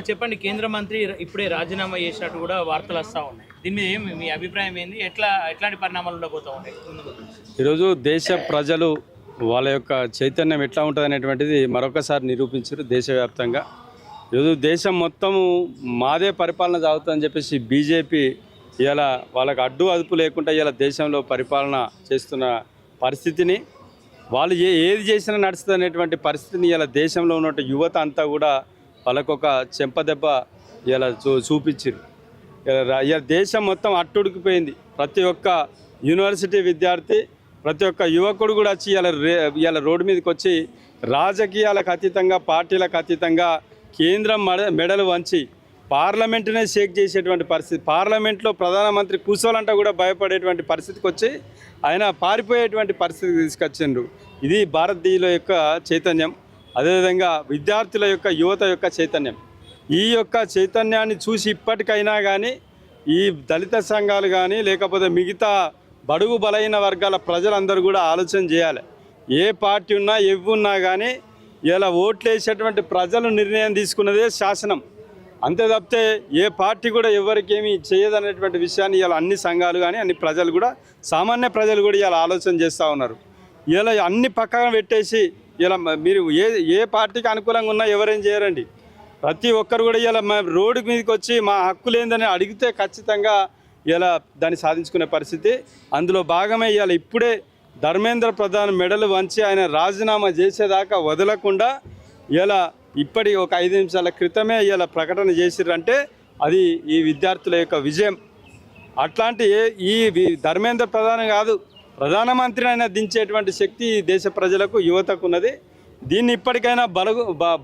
చెప్పండి. కేంద్ర మంత్రి ఇప్పుడే రాజీనామా చేసినట్టు కూడా వార్తలు వస్తూ ఉన్నాయి. దీని మీద మీ అభిప్రాయం ఏంది? ఎట్లాంటి పరిణామాలు ఉండబోతూ ఉన్నాయి ముందుకు? ఈరోజు దేశ ప్రజలు వాళ్ళ యొక్క చైతన్యం ఎట్లా ఉంటుంది అనేటువంటిది మరొకసారి నిరూపించారు దేశవ్యాప్తంగా. ఈరోజు దేశం మొత్తము మాదే పరిపాలన సాగుతుందని చెప్పేసి బీజేపీ ఇలా వాళ్ళకి అడ్డు అదుపు లేకుండా ఇలా దేశంలో పరిపాలన చేస్తున్న పరిస్థితిని, వాళ్ళు ఏది చేసినా నడుస్తుంది అనేటువంటి పరిస్థితిని ఇలా దేశంలో ఉన్న యువత అంతా కూడా వాళ్ళకొక చెంపదెబ్బ ఇలా చూపించారు. ఇలా దేశం మొత్తం అట్టుడికిపోయింది. ప్రతి ఒక్క యూనివర్సిటీ విద్యార్థి, ప్రతి ఒక్క యువకుడు కూడా వచ్చి ఇలా రోడ్డు మీదకి వచ్చి రాజకీయాలకు అతీతంగా, పార్టీలకు అతీతంగా కేంద్రం మెడలు వంచి పార్లమెంటునే షేక్ చేసేటువంటి పరిస్థితి, పార్లమెంట్లో ప్రధానమంత్రి కూర్చోవాలంటే కూడా భయపడేటువంటి పరిస్థితికి వచ్చి ఆయన పారిపోయేటువంటి పరిస్థితికి తీసుకొచ్చిండ్రు. ఇది భారతీయుల యొక్క చైతన్యం, అదేవిధంగా విద్యార్థుల యొక్క యువత యొక్క చైతన్యం. ఈ యొక్క చైతన్యాన్ని చూసి ఇప్పటికైనా కానీ ఈ దళిత సంఘాలు కానీ లేకపోతే మిగతా బడుగు బలహీన వర్గాల ప్రజలందరూ కూడా ఆలోచన చేయాలి. ఏ పార్టీ ఉన్నా ఎవ్వున్నా కానీ ఇలా ఓట్లు వేసేటువంటి ప్రజలు నిర్ణయం తీసుకున్నదే శాసనం. అంతే తప్పితే ఏ పార్టీ కూడా ఎవరికేమీ చేయదనేటువంటి విషయాన్ని ఇలా అన్ని సంఘాలు కానీ అన్ని ప్రజలు కూడా, సామాన్య ప్రజలు కూడా ఇలా ఆలోచన చేస్తూ ఉన్నారు. ఇలా అన్ని పక్కన పెట్టేసి ఇలా మీరు ఏ పార్టీకి అనుకూలంగా ఉన్నా ఎవరేం చేయరండి. ప్రతి ఒక్కరు కూడా ఇలా రోడ్డు మీదకి వచ్చి మా హక్కులు ఏందని అడిగితే ఖచ్చితంగా ఇలా దాన్ని సాధించుకునే పరిస్థితి. అందులో భాగమే ఇవాళ ఇప్పుడే ధర్మేంద్ర ప్రధాన్ మెడలు వంచి ఆయన రాజీనామా చేసేదాకా వదలకుండా ఇలా ఇప్పటి ఒక 5 నిమిషాల క్రితమే ఇలా ప్రకటన చేసిర్రంటే అది ఈ విద్యార్థుల యొక్క విజయం. అట్లాంటి ఈ ధర్మేంద్ర ప్రధాన్ కాదు, ప్రధానమంత్రిని అయినా దించేటువంటి శక్తి దేశ ప్రజలకు, యువతకు ఉన్నది. దీన్ని ఇప్పటికైనా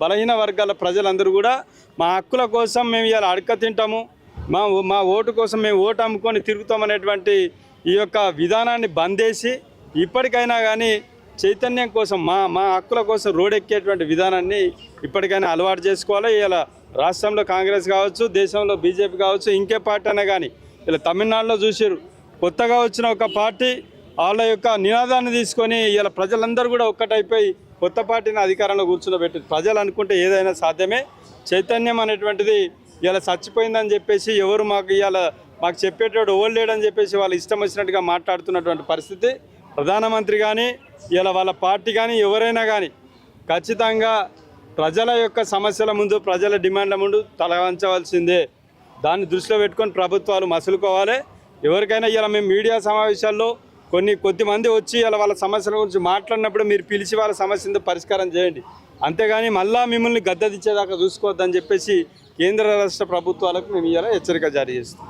బలహీన వర్గాల ప్రజలందరూ కూడా మా హక్కుల కోసం మేము ఇలా అడక తింటాము, మా ఓటు కోసం మేము ఓటు అమ్ముకొని తిరుగుతామనేటువంటి ఈ యొక్క విధానాన్ని బందేసి ఇప్పటికైనా కానీ చైతన్యం కోసం, మా హక్కుల కోసం రోడెక్కేటువంటి విధానాన్ని ఇప్పటికైనా అలవాటు చేసుకోవాలి. ఇలా రాష్ట్రంలో కాంగ్రెస్ కావచ్చు, దేశంలో బీజేపీ కావచ్చు, ఇంకే పార్టీ అయినా కానీ ఇలా తమిళనాడులో చూసారు, కొత్తగా వచ్చిన ఒక పార్టీ వాళ్ళ యొక్క నినాదాన్ని తీసుకొని ఇలా ప్రజలందరూ కూడా ఒక్కటైపోయి కొత్త పార్టీని అధికారంలో కూర్చున్నబెట్టి ప్రజలు అనుకుంటే ఏదైనా సాధ్యమే. చైతన్యం అనేటువంటిది ఇలా చచ్చిపోయిందని చెప్పేసి ఎవరు మాకు చెప్పేటోడు ఓల్డ్ లేడని చెప్పేసి వాళ్ళు ఇష్టం వచ్చినట్టుగా మాట్లాడుతున్నటువంటి పరిస్థితి. ప్రధానమంత్రి కానీ ఇలా వాళ్ళ పార్టీ కానీ ఎవరైనా కానీ ఖచ్చితంగా ప్రజల యొక్క సమస్యల ముందు, ప్రజల డిమాండ్ల ముందు తల వంచవలసిందే. దాన్ని దృష్టిలో పెట్టుకొని ప్రభుత్వాలు మసులుకోవాలి. ఎవరికైనా ఇలా మేము మీడియా సమావేశాల్లో కొద్దిమంది వచ్చి ఇలా వాళ్ళ సమస్యల గురించి మాట్లాడినప్పుడు మీరు పిలిచి వాళ్ళ సమస్యను పరిష్కారం చేయండి. అంతేగాని మళ్ళా మిమ్మల్ని గద్దెదిచ్చేదాకా చూసుకోవద్దని చెప్పేసి కేంద్ర రాష్ట్ర ప్రభుత్వాలకు మేము ఇలా హెచ్చరిక జారీ చేస్తాం.